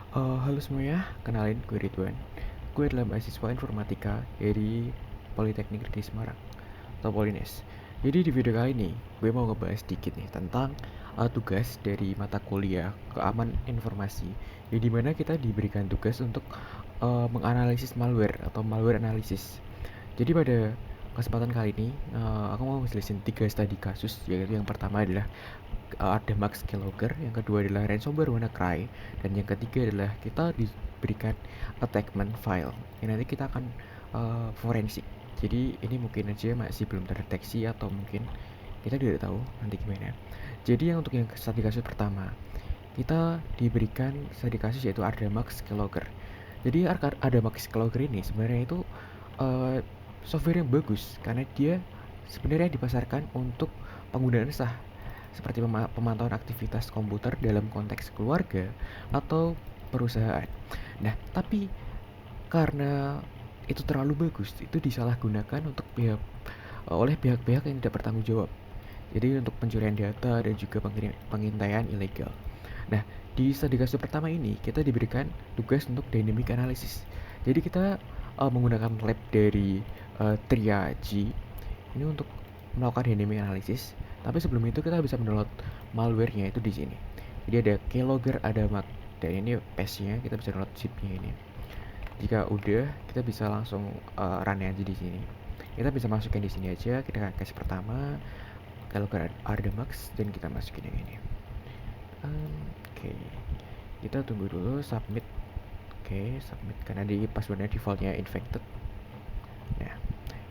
Halo semuanya, kenalin gue Ridwan. Gue adalah mahasiswa informatika dari Politeknik Negeri Semarang atau Polines. Jadi di video kali ini gue mau ngebahas sedikit nih tentang tugas dari mata kuliah keamanan informasi, ya dimana kita diberikan tugas untuk menganalisis malware atau malware analysis. Jadi pada kesempatan kali ini aku mau ngejelasin 3 studi kasus, yaitu yang pertama adalah ada Max Keylogger, yang kedua adalah ransomware WannaCry, dan yang ketiga adalah kita diberikan attachment file yang nanti kita akan forensik. Jadi ini mungkin aja masih belum terdeteksi atau mungkin kita tidak tahu nanti gimana. Jadi untuk yang studi kasus pertama, kita diberikan studi kasus yaitu ada Max Keylogger. Jadi ada Max Keylogger ini sebenarnya itu uh, software yang bagus karena dia sebenarnya dipasarkan untuk penggunaan sah seperti pemantauan aktivitas komputer dalam konteks keluarga atau perusahaan. Nah, tapi karena itu terlalu bagus, itu disalahgunakan untuk oleh pihak-pihak yang tidak bertanggung jawab. Jadi untuk pencurian data dan juga pengintaian ilegal. Nah, di studi kasus pertama ini kita diberikan tugas untuk dynamic analysis. Jadi kita menggunakan lab dari Triage ini untuk melakukan dynamic analysis. Tapi sebelum itu kita bisa mendownload malware-nya itu di sini. Jadi ada keylogger, ada Mac, dan ini patch-nya kita bisa download zip-nya ini. Jika udah, kita bisa langsung run aja di sini. Kita bisa masukin di sini aja. Kita case pertama, keylogger ada Max, dan kita masukin yang ini. Oke, kita tunggu dulu submit. Oke, submit karena di passwordnya defaultnya infected. Nah,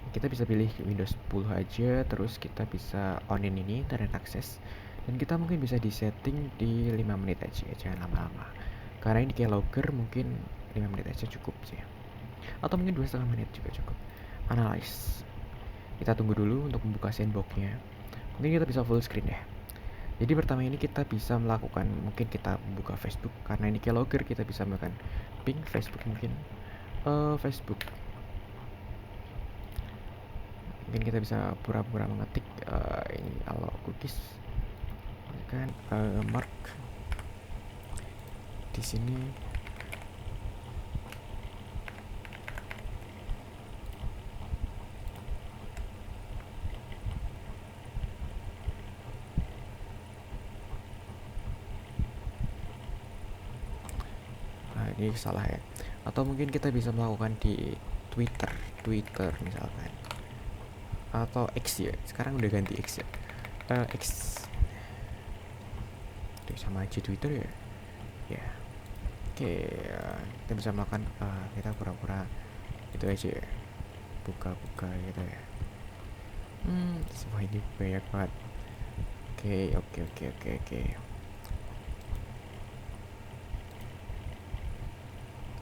kita bisa pilih Windows 10 aja, terus kita bisa onin ini internet access, dan kita mungkin bisa disetting di 5 menit aja, jangan lama-lama karena ini keylogger mungkin 5 menit aja cukup sih, atau mungkin 2,5 menit juga cukup. Analyze, kita tunggu dulu untuk membuka sandboxnya. Mungkin kita bisa full screen ya. Jadi pertama ini kita bisa melakukan, mungkin kita buka Facebook karena ini keylogger, kita bisa melakukan ping Facebook, mungkin Facebook. Mungkin kita bisa pura-pura mengetik ini allow cookies kan, mark di sini. Nah, ini salah ya. Atau mungkin kita bisa melakukan di Twitter misalkan, atau X ya, sekarang udah ganti X ya. X itu sama aja Twitter ya. Ya, oke, kita bisa melakukan kita pura-pura itu aja ya, buka-buka gitu ya. Semua ini banyak banget. Oke.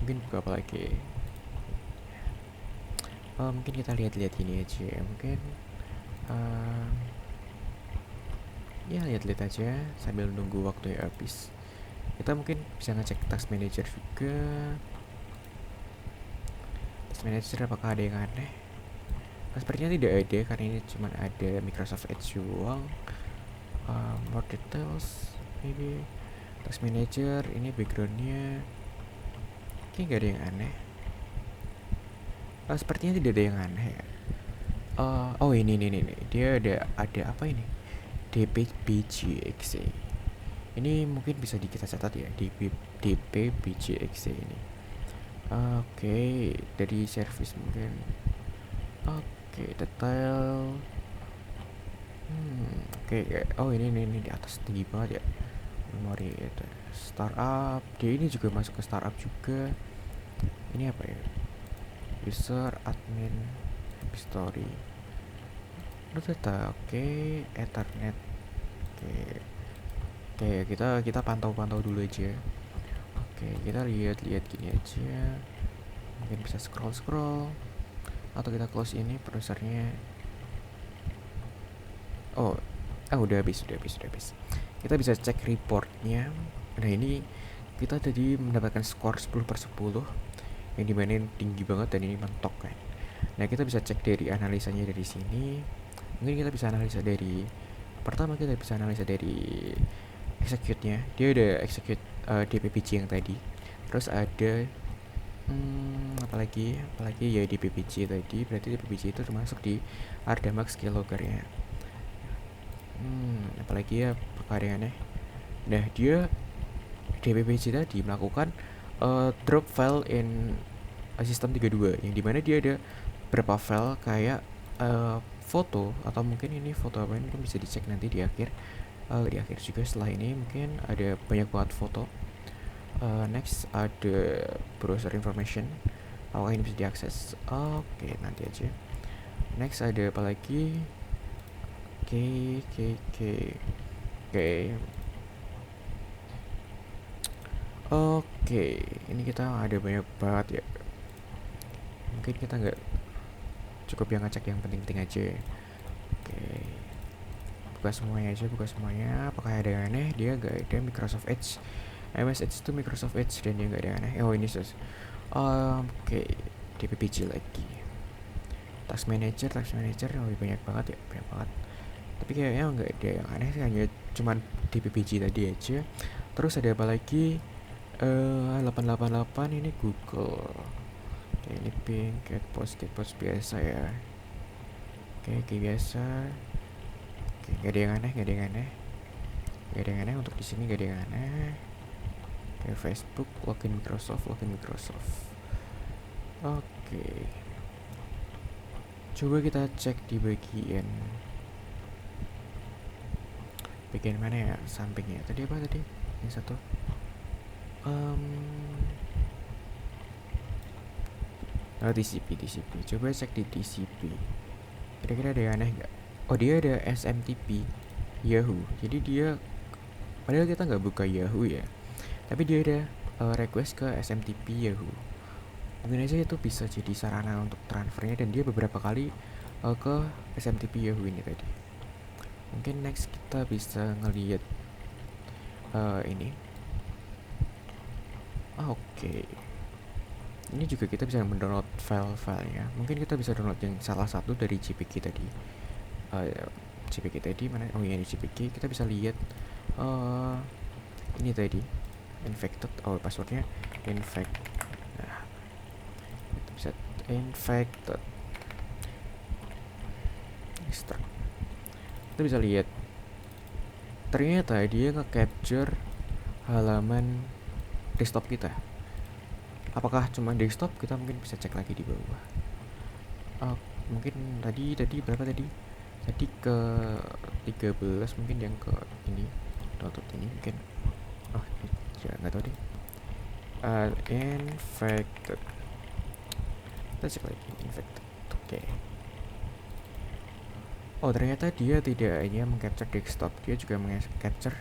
Mungkin buka apa lagi? Mungkin kita lihat-lihat ini aja ya. Mungkin ya lihat-lihat aja sambil nunggu waktu ya habis. Kita mungkin bisa ngecek task manager juga. Task manager apakah ada yang aneh? Sepertinya tidak ada karena ini cuma ada Microsoft Edge doang. More details maybe. Task manager ini backgroundnya kayaknya gak ada yang aneh. Sepertinya tidak ada yang aneh ya. Oh ini dia ada apa ini? DPBGXE. Ini mungkin bisa kita catat ya, DPBGXE ini. Oke, dari service mungkin. Oke, detail. Oke. Oh ini di atas tinggi banget ya. Memori itu. Startup. Dia ini juga masuk ke startup juga. Ini apa ya? User, admin, history. Data, oke, Ethernet. Oke, kita pantau dulu aja. Oke, kita lihat gini aja. Mungkin bisa scroll atau kita close ini browsernya. Udah habis. Kita bisa cek reportnya. Nah ini kita tadi mendapatkan skor 10/10, yang dimana tinggi banget dan ini mentok kan. Nah kita bisa cek dari analisanya dari sini. Mungkin kita bisa analisa dari pertama, kita bisa analisa dari execute-nya. Dia ada execute DPPG yang tadi. Terus ada apalagi ya di PPG tadi, berarti di PPG itu termasuk di Ardamax Keylogger ya. Apalagi ya perkaryaannya. Nah dia di PPG tadi melakukan drop file in System 32 yang dimana dia ada berapa file kayak foto, atau mungkin ini foto apa, ini kan bisa dicek nanti di akhir juga. Setelah ini mungkin ada banyak banget foto. Next ada browser information, apakah ini bisa diakses? Oke, nanti aja. Next ada apa lagi? Oke, ini kita ada banyak banget ya. Mungkin kita nggak cukup yang ngecek yang penting-penting aja. Oke, buka semuanya. Apakah ada yang aneh? Dia nggak ada Microsoft Edge. MS Edge itu Microsoft Edge dan dia nggak ada yang aneh. Oh ini sus. Oke, DPPG lagi. Task Manager lebih banyak banget ya, banyak banget. Tapi kayaknya nggak ada yang aneh sih, hanya cuman DPPG tadi aja. Terus ada apa lagi? 888 ini Google. Oke, ini Bing, Catpost biasa ya. Oke, kayak biasa. Oke, nggak ada yang aneh untuk di sini, nggak ada yang aneh. Oke, Facebook, login Microsoft. Oke, coba kita cek di bagian mana ya, sampingnya. Tadi apa tadi? Yang satu. TCP. Coba cek di TCP. Kira-kira ada yang aneh nggak? Oh, dia ada SMTP Yahoo. Jadi dia, padahal kita nggak buka Yahoo ya, tapi dia ada request ke SMTP Yahoo. Mungkin aja itu bisa jadi sarana untuk transfernya, dan dia beberapa kali ke SMTP Yahoo ini tadi. Mungkin next kita bisa ngelihat ini. Oke. Ini juga kita bisa mendownload file-filenya. Mungkin kita bisa download yang salah satu dari JPG tadi. JPG tadi mana? Oh iya, di JPG kita bisa lihat ini tadi infected. Oh, passwordnya infect. Nah, kita bisa infected. Extract. Kita bisa lihat ternyata dia nge-capture halaman desktop kita. Apakah cuma desktop? Kita mungkin bisa cek lagi di bawah. Mungkin tadi berapa tadi? Tadi ke 13, mungkin yang ke ini download ini mungkin. Oh, ya nggak tahu deh. Infected. Kita cek lagi infected. Oke. Oh, ternyata dia tidak hanya meng-capture desktop, dia juga meng-capture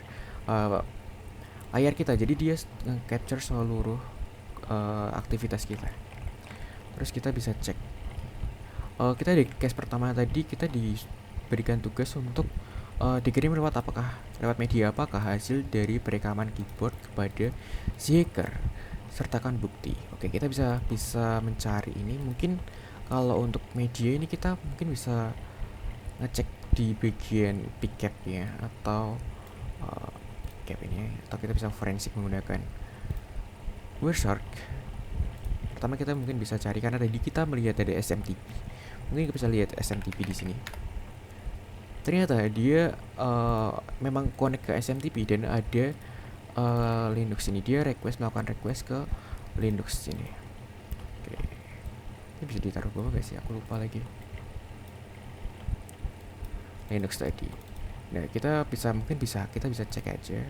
layar kita. Jadi dia meng-capture seluruh aktivitas kita. Terus kita bisa cek. Kita di case pertama tadi kita diberikan tugas untuk dikirim lewat media apakah hasil dari perekaman keyboard kepada si hacker, sertakan bukti. Oke, kita bisa mencari ini. Mungkin kalau untuk media ini kita mungkin bisa ngecek di bagian picap ya, atau cap ini, atau kita bisa forensik menggunakan Wireshark. Pertama kita mungkin bisa cari, karena tadi kita melihat ada SMTP. Mungkin kita bisa lihat SMTP di sini. Ternyata dia memang connect ke SMTP dan ada Linux ini. Dia melakukan request ke Linux sini. Oke. Ini bisa ditaruh bawah guys ya, aku lupa lagi. Linux tadi. Nah, kita bisa cek aja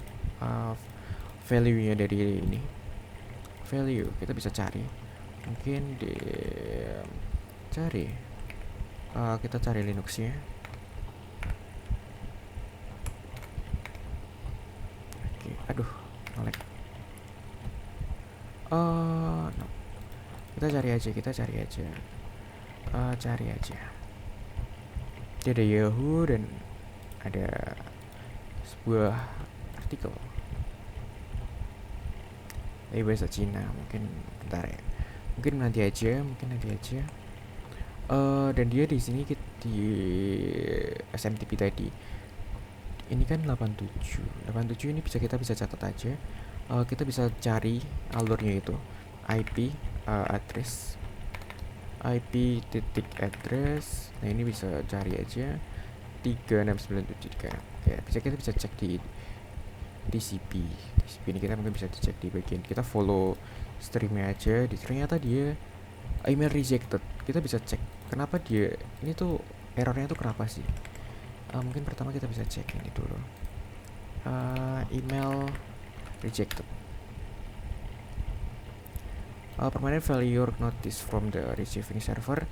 value-nya dari ini. Value kita bisa cari. Mungkin kita cari Linux-nya. Oke, aduh, nge-lag. No. Kita cari aja. Dia ada Yahoo dan ada sebuah artikel dari bahasa Cina. Mungkin bentar ya, mungkin nanti aja. Dan dia di sini di SMTP tadi ini kan 87 ini kita bisa catat aja. kita bisa cari alurnya itu IP address, IP titik address. Nah ini bisa cari aja 3693. Ya, kita bisa cek di TCP ini, kita mungkin bisa dicek di bagian kita follow streamnya aja. Ternyata dia email rejected. Kita bisa cek kenapa dia ini tuh errornya tuh kenapa sih. Mungkin pertama kita bisa cek ini dulu, email rejected. Permanent failure notice from the receiving server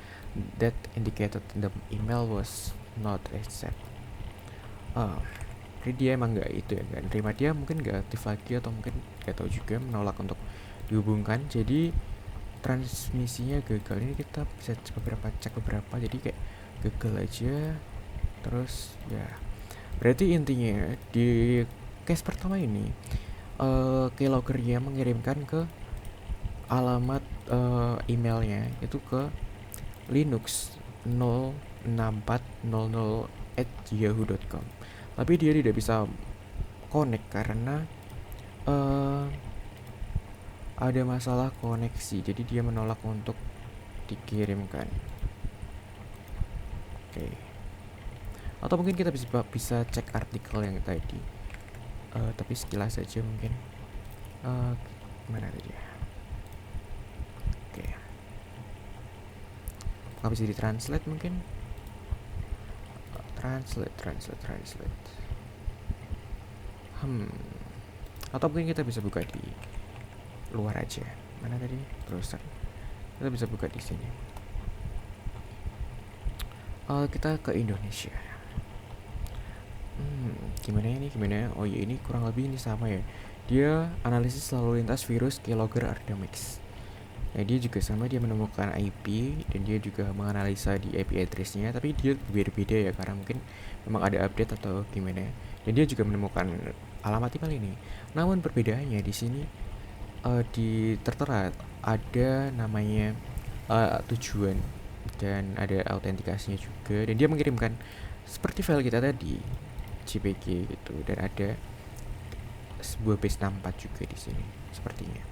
that indicated the email was not accepted. Jadi dia emang nggak itu ya, nggak nerima, dia mungkin nggak aktif lagi atau mungkin nggak tahu juga, menolak untuk dihubungkan. Jadi transmisinya gagal. Ini kita bisa cek beberapa, jadi kayak gagal aja. Terus ya berarti intinya di case pertama ini keyloggernya mengirimkan ke alamat emailnya itu ke linux 06400@yahoo.com, tapi dia tidak bisa connect karena ada masalah koneksi, jadi dia menolak untuk dikirimkan. Oke. Atau mungkin kita bisa cek artikel yang tadi, tapi sekilas saja mungkin. Mana tadi ya? Oke. Nggak bisa ditranslate mungkin? Translate. Atau mungkin kita bisa buka di luar aja. Mana tadi? Browser. Kita bisa buka di sini. Kita ke Indonesia. Gimana? Oh ya, ini kurang lebih ini sama ya. Dia analisis lalu lintas virus keylogger Ardamix. Nah dia juga sama, dia menemukan IP dan dia juga menganalisa di IP address-nya, tapi dia berbeda ya karena mungkin memang ada update atau gimana. Dan dia juga menemukan alamat email ini. Namun perbedaannya di sini di tertera ada namanya tujuan dan ada autentikasinya juga, dan dia mengirimkan seperti file kita tadi JPG gitu, dan ada sebuah base 64 juga di sini sepertinya.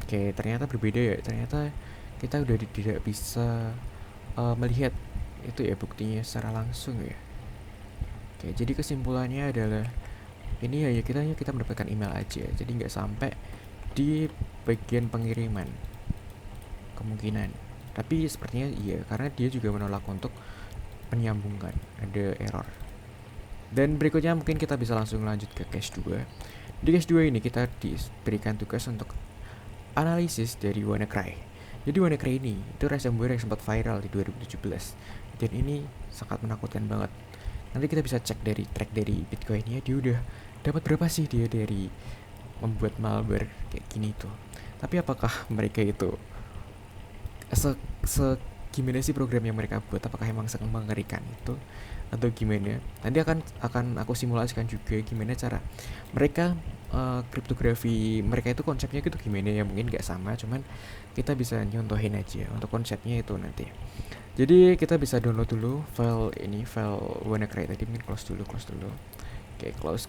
Oke, ternyata berbeda ya. Ternyata kita udah tidak bisa melihat itu ya buktinya secara langsung ya. Oke, jadi kesimpulannya adalah ini ya kita mendapatkan email aja, jadi nggak sampai di bagian pengiriman kemungkinan. Tapi sepertinya iya, karena dia juga menolak untuk menyambungkan, ada error. Dan berikutnya mungkin kita bisa langsung lanjut ke case 2. Di case 2 ini kita diberikan tugas untuk analisis dari WannaCry. Jadi WannaCry ini itu ransomware yang sempat viral di 2017, dan ini sangat menakutkan banget. Nanti kita bisa cek dari track dari Bitcoinnya, dia udah dapat berapa sih dia dari membuat malware kayak gini tuh. Tapi apakah mereka itu gimana sih program yang mereka buat, apakah emang sangat mengerikan itu atau gimana? Nanti akan aku simulasikan juga gimana cara mereka kriptografi mereka itu konsepnya gitu gimana ya. Mungkin gak sama, cuman kita bisa nyontohin aja untuk konsepnya itu nanti. Jadi kita bisa download dulu file WannaCry tadi. Mungkin close dulu. Oke, close.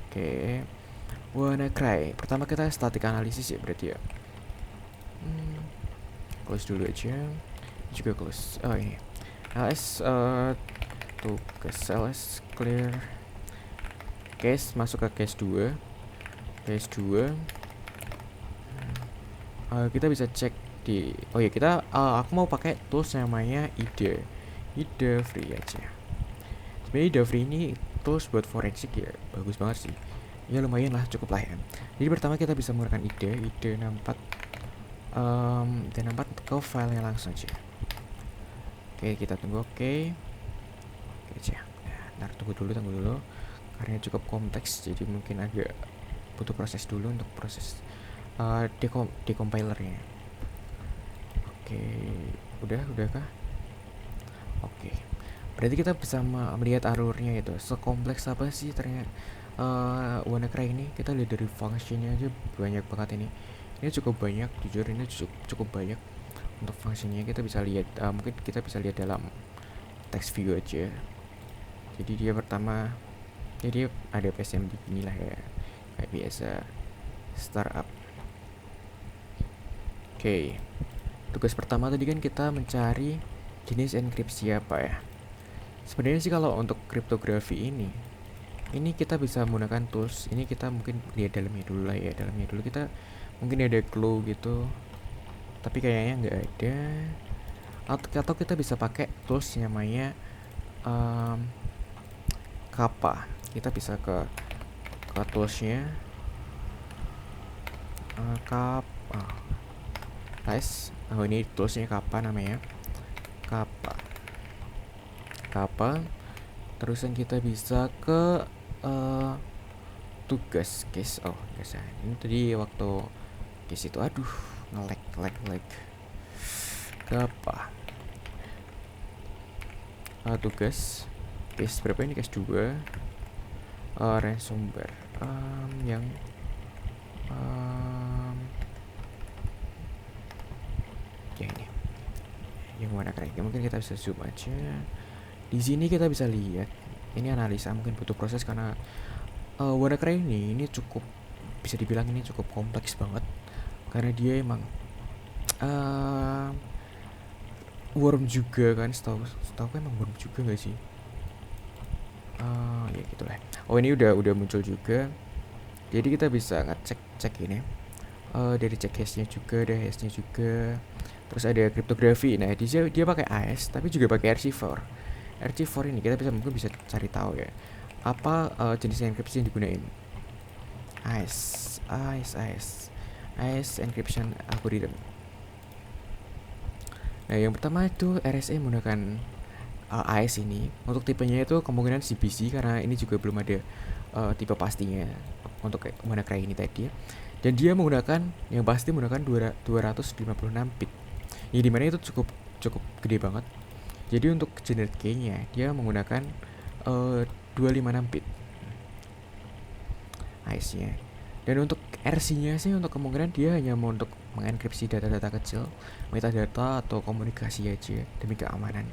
Oke, WannaCry. Pertama kita static analysis ya berarti ya. Close dulu aja. Juga close. Oh ini ls tugas ls clear case, masuk ke case 2. Kita bisa cek di aku mau pakai tools namanya ide free aja. Sebenarnya ide free ini tools buat forensik ya, bagus banget sih ya, lumayan lah, cukup lah ya. Jadi pertama kita bisa menggunakan ide 64 dan 64 ke filenya langsung aja. Oke, kita tunggu. Oke aja. Nah, tunggu dulu karena cukup kompleks, jadi mungkin agak butuh proses dulu untuk proses decompilernya. Oke, udah kah? Oke, berarti kita bisa melihat alurnya itu sekompleks apa sih ternyata WannaCry ini. Kita lihat dari functionnya aja banyak banget ini cukup banyak, jujur ini cukup banyak untuk functionnya. Kita bisa lihat mungkin kita bisa lihat dalam text view aja. Jadi dia pertama Jadi ada PSM begini lah ya, kayak biasa startup. Oke, tugas pertama tadi kan kita mencari jenis enkripsi apa ya. Sebenarnya sih kalau untuk kriptografi ini kita bisa menggunakan tools. Ini kita mungkin lihat dalamnya dulu lah ya. Dalamnya dulu kita mungkin ada clue gitu, tapi kayaknya nggak ada. Atau kita bisa pakai tools yang namanya Kappa. Kita bisa ke toolsnya Kappa. Guys, ini toolsnya Kappa namanya. Kappa. Terusan kita bisa ke tugas case. Oh biasa, ini tadi waktu case itu aduh nge-lag. Kappa. Tugas case berapa ini? Case 2. Ransomware yang ya ini yang warna keren. Mungkin kita bisa zoom aja. Di sini kita bisa lihat ini analisa, mungkin butuh proses karena WannaCry ini cukup bisa dibilang ini cukup kompleks banget karena dia emang worm juga kan, setahu emang worm juga nggak sih? Ya gitulah. Oh ini udah muncul juga. Jadi kita bisa ngecek ini dari cek hash-nya juga, ada hash-nya juga. Terus ada kriptografi. Nah dia pakai AES tapi juga pakai RC4 ini kita mungkin bisa cari tahu ya apa jenis enkripsi yang digunain. AES encryption algorithm. Nah yang pertama itu RSA menggunakan AES ini. Untuk tipenya itu kemungkinan CBC karena ini juga belum ada tipe pastinya untuk WannaCry ini tadi. Dan dia menggunakan yang pasti menggunakan 256 bit. Yang dimana itu cukup gede banget. Jadi untuk generate key-nya dia menggunakan 256 bit AES-nya. Dan untuk RC-nya sih untuk kemungkinan dia hanya mau untuk mengenkripsi data-data kecil, metadata atau komunikasi aja demi keamanan.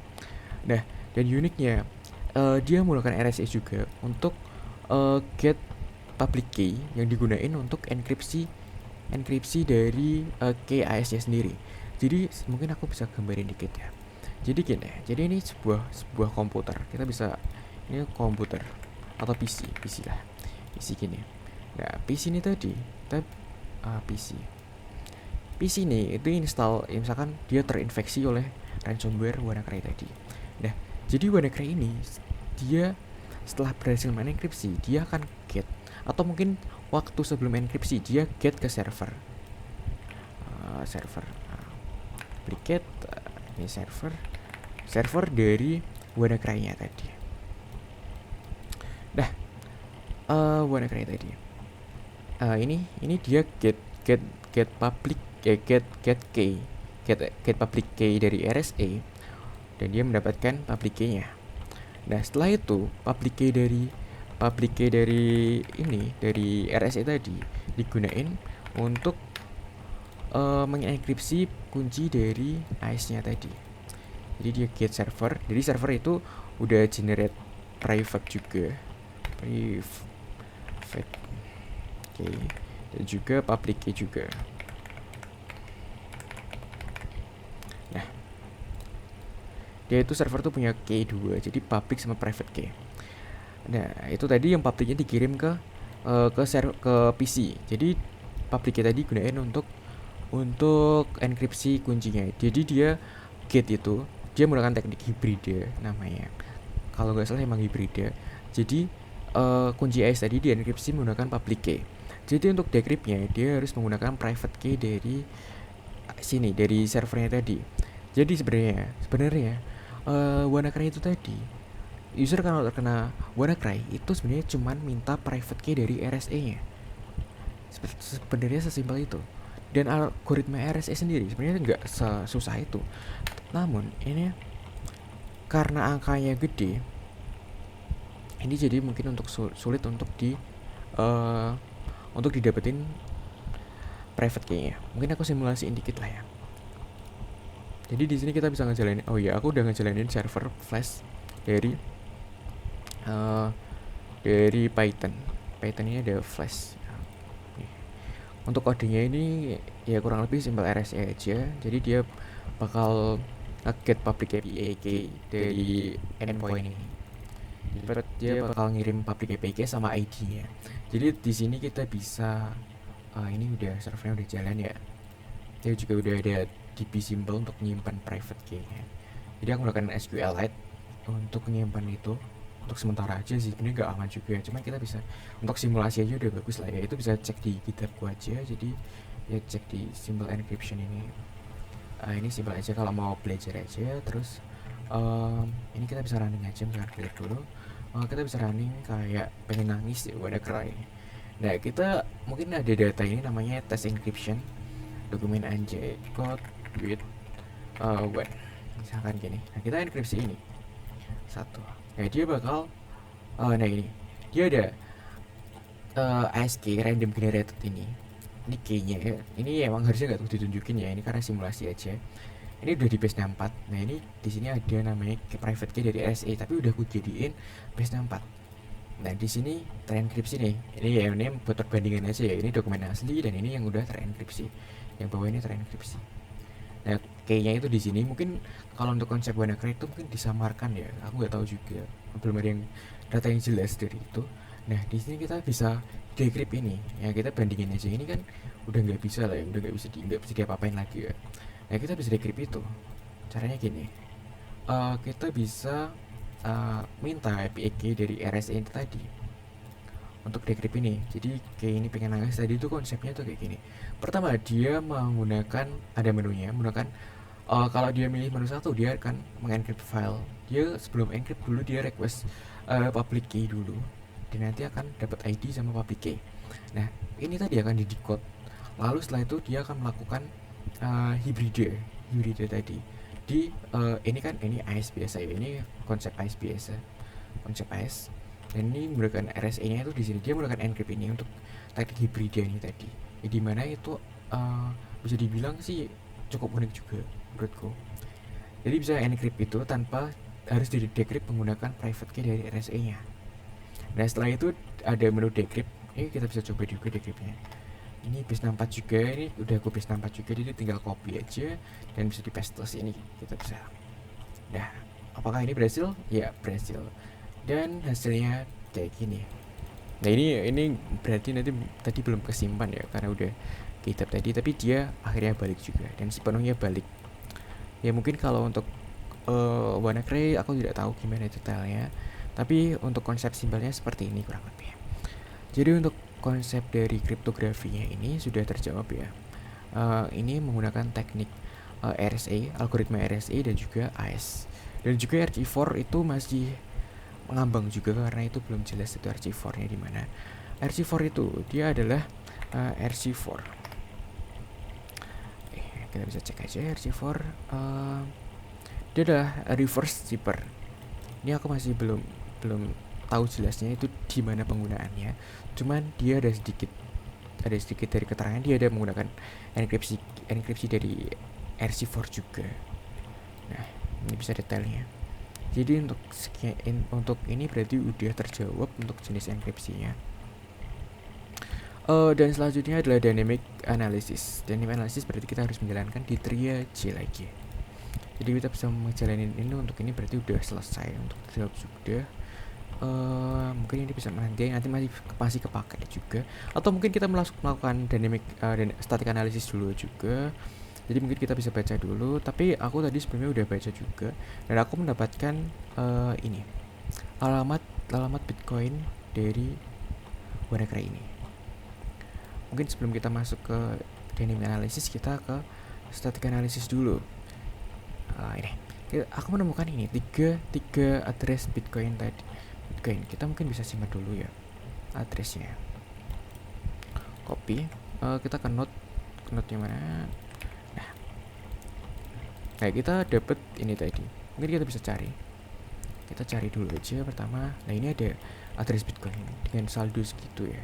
Nah, dan uniknya dia menggunakan RSA juga untuk get public key yang digunain untuk enkripsi dari key AES-nya sendiri. Jadi mungkin aku bisa gambarin dikit ya. Jadi gini, jadi ini sebuah komputer. Kita bisa ini komputer atau PC lah. PC gini. Nah, PC ini tadi kita PC ini itu install misalkan dia terinfeksi oleh ransomware WannaCry tadi. Nah, jadi WannaCry ini dia setelah berhasil mengenkripsi, dia akan get atau mungkin waktu sebelum enkripsi dia get ke server. Duplicate ini server dari WannaCry-nya tadi. Nah, WannaCry tadi. Ini dia get public public key dari RSA dan dia mendapatkan public key-nya. Nah, setelah itu public key dari RSA tadi digunain untuk mengenkripsi kunci dari AES-nya tadi. Jadi dia get server. Jadi server itu udah generate private juga. Private key dan juga public key juga. Nah, dia itu server tuh punya key 2, jadi public sama private key. Nah, itu tadi yang publicnya dikirim ke PC. Jadi public key tadi gunain untuk enkripsi kuncinya. Jadi dia get itu dia menggunakan teknik hibrida namanya. Kalau nggak salah emang hibrida. Jadi kunci AES tadi dienkripsi menggunakan public key. Jadi untuk decryptnya dia harus menggunakan private key dari servernya tadi. Jadi sebenarnya WannaCry itu tadi user kalau terkena WannaCry itu sebenarnya cuma minta private key dari RSA-nya. Sebenarnya sesimpel itu. Dan algoritma RSA sendiri sebenarnya nggak susah itu. Namun ini karena angkanya gede, ini jadi mungkin untuk sulit untuk didapetin private key-nya. Mungkin aku simulasiin dikit lah ya. Jadi di sini kita bisa ngejalanin. Oh iya, aku udah ngejalanin server flash dari dari Python. Python ini ada Flash. Untuk kodenya ini ya kurang lebih simpel RSA aja. Jadi dia bakal get public API key dari endpoint ini. Dia bakal ngirim public API key sama ID-nya. Jadi di sini kita bisa ini udah servernya udah jalan ya. Dia juga udah ada DB symbol untuk menyimpan private key-nya. Jadi aku menggunakan SQLite untuk menyimpan itu. Untuk sementara aja sih, ini nggak aman juga. Cuma kita bisa untuk simulasi aja udah bagus lah ya. Itu bisa cek di GitHub aja. Jadi ya cek di symbol encryption ini. Ini simpel aja kalau mau belajar aja. Terus ini kita bisa running aja, misalkan clear dulu. Kita bisa running kayak pengen nangis ya, wadah cry. Nah kita mungkin ada data ini namanya test encryption dokumen anj code with what misalkan gini. Nah kita enkripsi ini satu. Nah dia bakal nah ini dia ada ASCII random generated ini key-nya ya. Ini emang harusnya nggak ditunjukin ya, ini karena simulasi aja. Ini udah di base 64. Nah ini di sini ada namanya private key dari RSA, tapi udah aku jadiin base 64. Nah di sini terenkripsi nih. Ini ya ini buat perbandingan aja ya. Ini dokumen asli dan ini yang udah terenkripsi. Yang bawah ini terenkripsi. Nah kayaknya itu di sini mungkin kalau untuk konsep WannaCry itu mungkin disamarkan ya. Aku nggak tahu juga. Belum ada yang data yang jelas dari itu. Nah di sini kita bisa decrypt ini. Ya kita bandingin aja. Ini kan udah nggak bisa lah ya. Udah nggak bisa diapa-apain lagi ya. Nah kita bisa decrypt itu. Caranya gini. Kita bisa minta API key dari RSA itu tadi untuk decrypt ini. Jadi kayak ini pengen nangis tadi itu konsepnya tuh kayak gini. Pertama dia menggunakan ada menunya, menggunakan kalau dia milih menu 1 dia akan mengencrypt file. Dia sebelum encrypt dulu dia request public key dulu. Dan nanti akan dapat ID sama public key. Nah, ini tadi akan di decode. Lalu setelah itu dia akan melakukan hybride tadi. Di ini kan ini AES biasa ya. Ini konsep AES biasa. Konsep AES. Dan ini menggunakan RSA-nya itu di sini dia menggunakan encrypt ini untuk teknik hybride ini tadi. Ya, di mana itu bisa dibilang sih cukup unik juga menurutku. Jadi bisa encrypt itu tanpa harus di decrypt menggunakan private key dari RSA-nya. Nah setelah itu ada menu decrypt. Ini kita bisa coba juga decryptnya. Ini base 64 juga, ini udah aku base 64 juga, jadi tinggal copy aja dan bisa di paste sini kita bisa. Nah, apakah ini berhasil? Ya berhasil. Dan hasilnya kayak gini. Nah ini berarti nanti tadi belum kesimpan ya karena udah GitHub tadi, tapi dia akhirnya balik juga dan sepenuhnya balik. Ya mungkin kalau untuk WannaCry aku tidak tahu gimana detailnya, tapi untuk konsep simpelnya seperti ini kurang lebih. Jadi untuk konsep dari kriptografinya ini sudah terjawab ya. Ini menggunakan teknik RSA, algoritma RSA dan juga AES. Dan juga RC4 itu masih mengambang juga karena itu belum jelas itu RC4-nya di mana. RC4 itu dia adalah RC4. Kita bisa cek aja RC4. Dia adalah reverse zipper. Ini aku masih belum tahu jelasnya itu di mana penggunaannya. Cuman dia ada sedikit dari keterangan dia ada menggunakan enkripsi dari RC4 juga. Nah, ini bisa detailnya. Jadi untuk ini berarti udah terjawab untuk jenis enkripsinya. Dan selanjutnya adalah dynamic analysis. Dynamic analysis berarti kita harus menjalankan di triage lagi. Jadi kita bisa menjalani ini untuk ini berarti udah selesai untuk triage sudah. Mungkin ini bisa nanti masih kepakai juga, atau mungkin kita melakukan dynamic dan static analysis dulu juga. Jadi mungkin kita bisa baca dulu, tapi aku tadi sebelumnya udah baca juga dan aku mendapatkan ini alamat Bitcoin dari WannaCry ini. Mungkin sebelum kita masuk ke dynamic analysis kita ke static analysis dulu. Ini aku menemukan ini tiga address Bitcoin tadi. Kita mungkin bisa simak dulu ya addressnya. Copy, kita ke note yang mana. Nah kita dapat ini tadi. Mungkin kita bisa cari. Kita cari dulu aja pertama. Nah ini ada address Bitcoin dengan saldo segitu ya.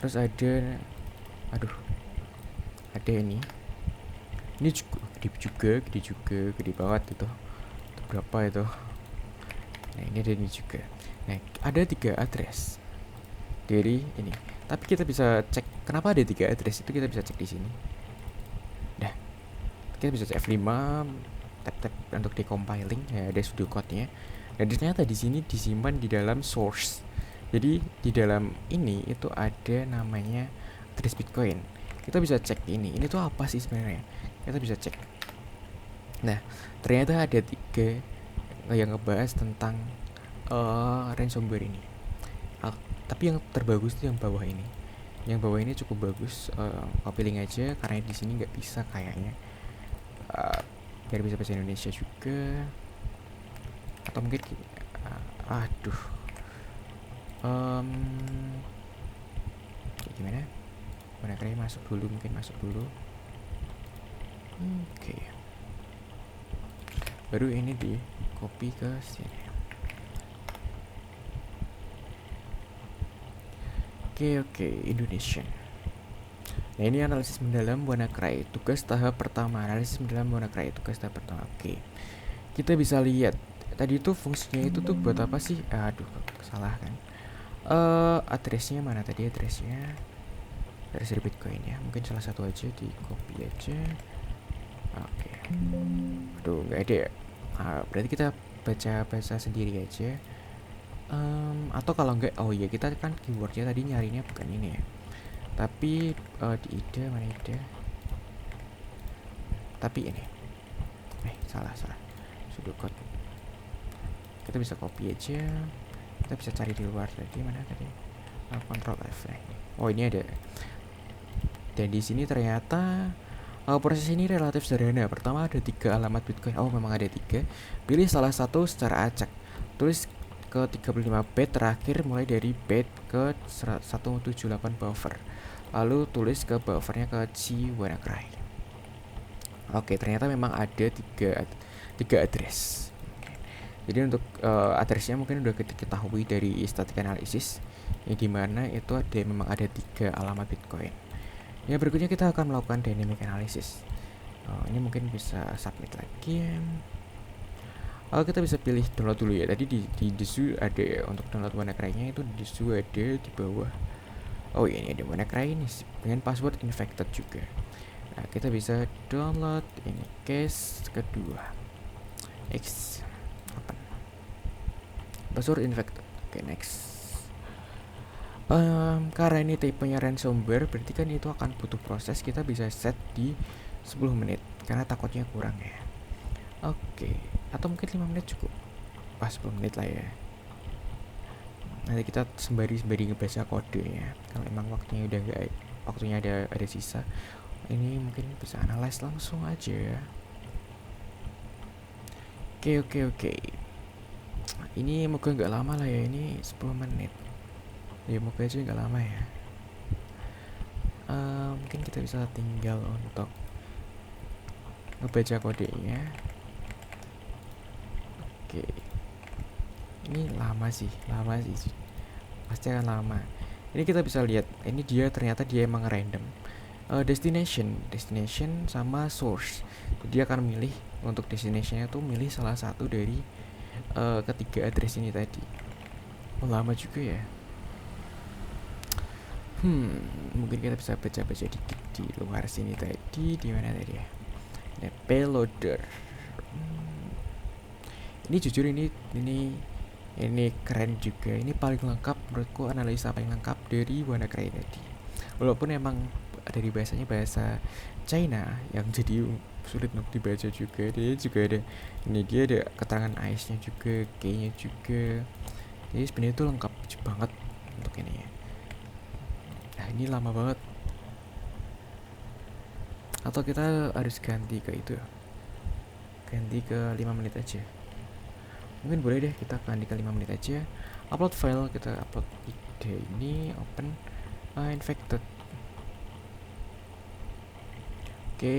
Terus ada ini. Ini gede banget itu. Berapa itu? Nah ini ada ini juga. Nah ada 3 address dari ini. Tapi kita bisa cek kenapa ada 3 address itu, kita bisa cek di sini. Nah kita bisa cek F5, tap untuk decompiling, ya ada sudo code-nya. Dan ternyata di sini disimpan di dalam source. Jadi di dalam ini itu ada namanya address Bitcoin. Kita bisa cek ini tuh apa sih sebenarnya? Kita bisa cek. Nah ternyata ada 3 yang ngebahas tentang ransomware ini. Tapi yang terbagus itu yang bawah ini. Yang bawah ini cukup bagus. Copy link aja karena di sini nggak bisa kayaknya. Biar bisa bahasa Indonesia juga. Atau mungkin aduh. Gimana? WannaCry masuk dulu, Oke. Baru ini di copy ke sini. Oke, Indonesian. Nah ini analisis mendalam WannaCry, tugas tahap pertama. Oke. Kita bisa lihat tadi itu fungsinya itu tuh buat apa sih? Aduh, salah kan. Addressnya mana tadi addressnya? Address dari Bitcoin ya. Mungkin salah satu aja di copy aja. Oke. Aduh, nggak ada ya. Berarti kita baca sendiri aja. Atau kalau enggak, oh iya kita kan keywordnya tadi nyarinya bukan ini ya, tapi di ide mana ide, tapi ini salah sudo code. Kita bisa copy aja, kita bisa cari di luar tadi mana tadi, Ctrl F. Oh ini ada, dan di sini ternyata proses ini relatif sederhana. Pertama ada 3 alamat Bitcoin. Oh memang ada 3. Pilih salah satu secara acak, tulis ke 35 byte terakhir mulai dari byte ke 178 buffer, lalu tulis ke buffernya ke C WannaCry. Oke, ternyata memang ada 3 address. Jadi untuk addressnya mungkin udah kita ketahui dari static analysis, yang dimana itu memang ada 3 alamat Bitcoin. Ya berikutnya kita akan melakukan dynamic analysis. Ini mungkin bisa submit lagi. Kita bisa pilih download dulu ya. Tadi di Desu ada ya, untuk download WannaCry-nya itu di Desu ada di bawah. Oh ini ada WannaCry ini dengan password infected juga. Nah kita bisa download ini case kedua. X open. Password infected. Oke, next. Karena ini tipenya ransomware, berarti kan itu akan butuh proses. Kita bisa set di 10 menit karena takutnya kurang ya. Oke, atau mungkin 5 menit cukup. Pas 10 menit lah ya. Nanti kita sembari ngebaca kode ya. Kalau emang waktunya ada sisa, ini mungkin bisa analyze langsung aja. Oke. Ini moga nggak lama lah ya. Ini 10 menit. Ya moga aja nggak lama ya. Mungkin kita bisa tinggal untuk ngebaca kodenya. Oke. Ini lama sih. Pasti akan lama. Ini kita bisa lihat. Ini ternyata dia emang random. Destination sama source. Dia akan milih untuk destinationnya tuh milih salah satu dari ketiga address ini tadi. Lama juga ya. Mungkin kita bisa baca dikit di luar sini tadi. Di mana tadi ya? Ada payloader. Ini jujur ini keren juga. Ini paling lengkap menurutku, analisa paling lengkap dari WannaCry tadi. Walaupun emang dari bahasanya bahasa China yang jadi sulit untuk dibaca juga. Dia juga ada keterangan AES-nya juga, key-nya juga. Jadi sebenarnya itu lengkap banget untuk ini ya. Nah ini lama banget. Atau kita harus ganti ke 5 menit aja. Mungkin boleh deh kita ganti ke 5 menit aja. Upload file, kita upload ide ini, open infected. Oke,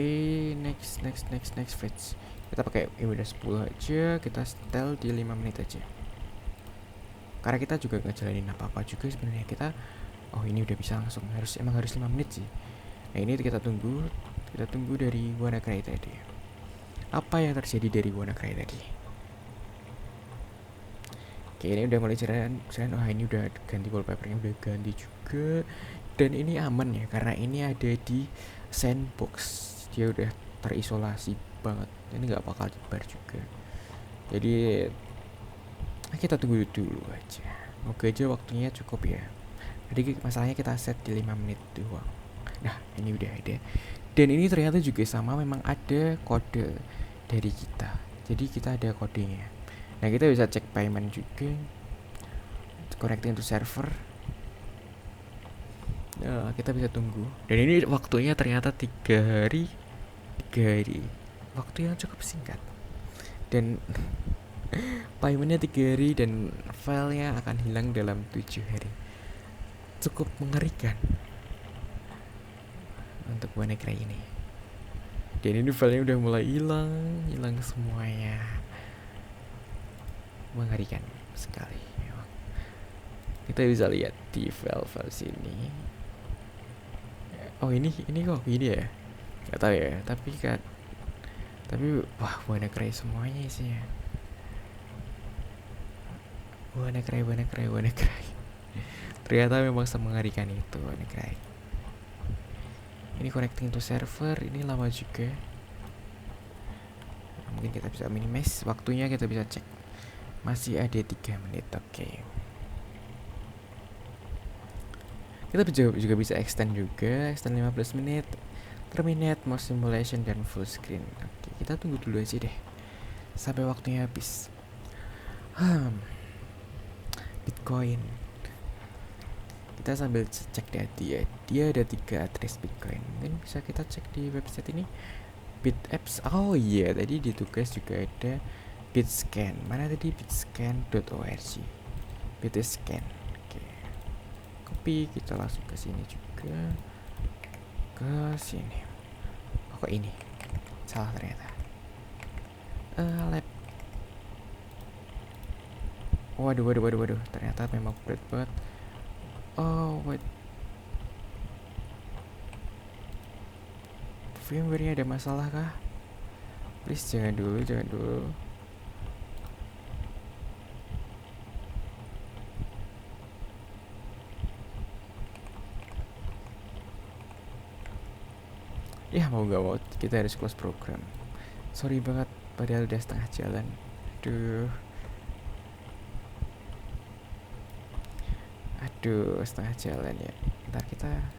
next fetch. Kita pakai udah 10 aja, kita setel di 5 menit aja. Karena kita juga nggak jalanin apa-apa juga sebenarnya. Kita ini udah bisa langsung, harus 5 menit sih. Nah ini kita tunggu dari WannaCry tadi. Apa yang terjadi dari WannaCry tadi? Oke, ini udah mulai jalan. Oh, ini udah ganti wallpapernya, udah ganti juga. Dan ini aman ya, karena ini ada di sandbox. Dia udah terisolasi banget. Ini nggak bakal nyebar juga. Jadi kita tunggu dulu aja. Oke aja waktunya cukup ya. Jadi masalahnya kita set di 5 menit doang. Nah, ini udah ada. Dan ini ternyata juga sama, memang ada kode dari kita. Jadi kita ada kodenya. Nah, kita bisa cek payment juga. Connecting to server. Nah, kita bisa tunggu. Dan ini waktunya ternyata 3 hari. 3 hari. Waktu yang cukup singkat. Dan paymentnya 3 hari dan filenya akan hilang dalam 7 hari. Cukup mengerikan untuk WannaCry ini. Dan ini filenya udah mulai hilang semuanya. Mengerikan sekali. Kita bisa lihat di file sini. Oh, ini kok gini ya? Gak tahu ya, tapi wah, WannaCry semuanya isinya. WannaCry. Ternyata memang semengerikan itu WannaCry. Ini connecting to server, ini lama juga. Mungkin kita bisa minimize waktunya, kita bisa cek. Masih ada 3 menit, oke. Kita juga bisa extend 15 menit. Terminate mouse simulation dan full screen. Oke, kita tunggu dulu aja deh sampai waktunya habis. Bitcoin. Kita sambil cek dia ada 3 address Bitcoin. Mungkin bisa kita cek di website ini, BitApps. Oh iya, tadi di tugas juga ada Bitscan. Mana tadi? Bitscan.org. Bitscan. Oke. Copy, kita langsung ke sini juga. Ke sini. Oh, kok ini? Salah ternyata. Lab. Waduh. Ternyata memang berat banget. Oh, wait. Firmware-nya ada masalah kah? Please jangan dulu. Ya mau gak mau kita harus close program. Sorry banget, padahal udah setengah jalan. Aduh, setengah jalan ya. Ntar kita